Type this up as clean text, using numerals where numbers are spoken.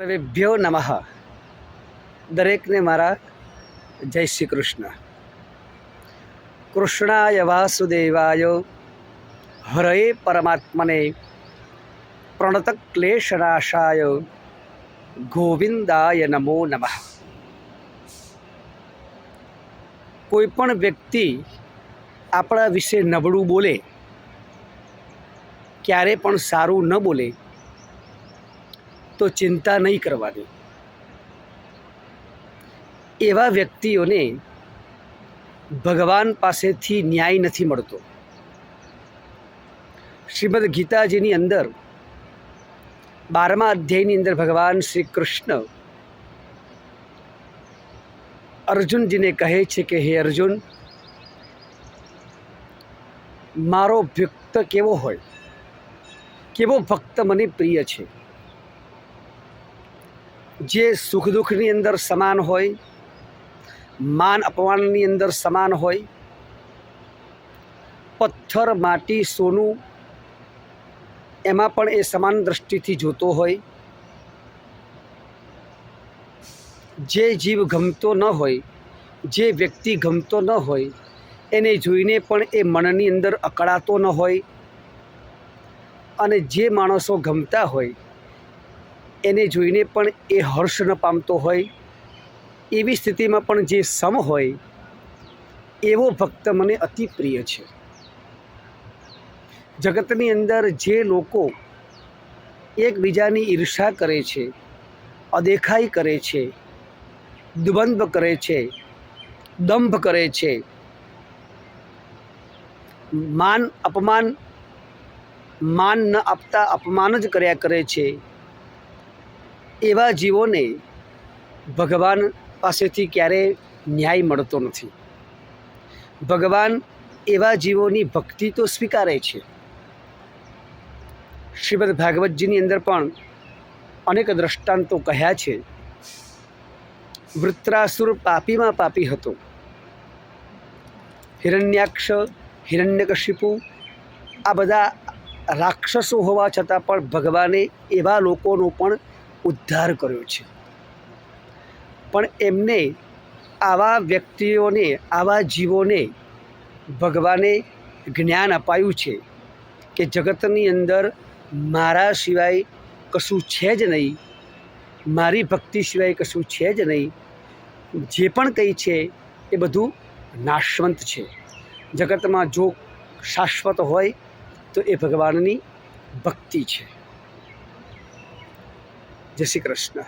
સર્વેભ્યો નમઃ. દરેકને મારા જય શ્રી કૃષ્ણ. કૃષ્ણાય વાસુદેવાય હરયે પરમાત્મને પ્રણતક્લેશનાશાય ગોવિંદાય નમો નમઃ. કોઈ પણ વ્યક્તિ આપણા વિશે નબળું બોલે, ક્યારે પણ સારું ન બોલે તો ચિંતા નહીં કરવાની. એવા વ્યક્તિઓને ભગવાન પાસેથી ન્યાય નથી મળતો. શ્રીમદ ગીતાજીની અંદર 12મા અધ્યાયની અંદર ભગવાન શ્રી કૃષ્ણ અર્જુનજીને કહે છે કે હે અર્જુન, મારો ભક્ત કેવો હોય, કેવો ભક્ત મને પ્રિય છે, જે સુખ દુઃખની અંદર સમાન હોય, માન અપમાનની અંદર સમાન હોય, પથ્થર માટી સોનું એમાં પણ એ સમાન દૃષ્ટિથી જોતો હોય. જે જીવ ગમતો ન હોય, જે વ્યક્તિ ગમતો ન હોય, એને જોઈને પણ એ મનની અંદર અકળાતો ન હોય, અને જે માણસો ગમતા હોય એને જોઈને પણ એ હર્ષ ન પામતો હોય, એવી સ્થિતિમાં પણ જે સમ હોય એવો ભક્ત મને અતિ પ્રિય છે. જગતની અંદર જે લોકો એકબીજાની ઈર્ષા કરે છે, અદેખાઈ કરે છે, દ્વંદ્વ કરે છે, દંભ કરે છે, માન ન આપતા અપમાન જ કર્યા કરે છે, એવા જીવોને ભગવાન પાસેથી ક્યારેય ન્યાય મળતો નથી. ભગવાન એવા જીવોની ભક્તિ તો સ્વીકારે છે. શ્રીમદ ભાગવતજીની અંદર પણ અનેક દ્રષ્ટાંતો કહ્યા છે. વૃત્રાસુર પાપીમાં પાપી હતો. હિરણ્યાક્ષ, હિરણ્યકશિપુ આ બધા રાક્ષસો હોવા છતાં પણ ભગવાને એવા લોકોનો પણ ઉદ્ધાર કર્યો છે. પણ એમને આવા વ્યક્તિઓને, આવા જીવોને ભગવાને જ્ઞાન અપાયું છે કે જગતની અંદર મારા સિવાય કશું છે જ નહીં, મારી ભક્તિ સિવાય કશું છે જ નહીં. જે પણ કંઈ છે એ બધું નાશવંત છે. જગતમાં જો શાશ્વત હોય તો એ ભગવાનની ભક્તિ છે. જય શ્રી કૃષ્ણ.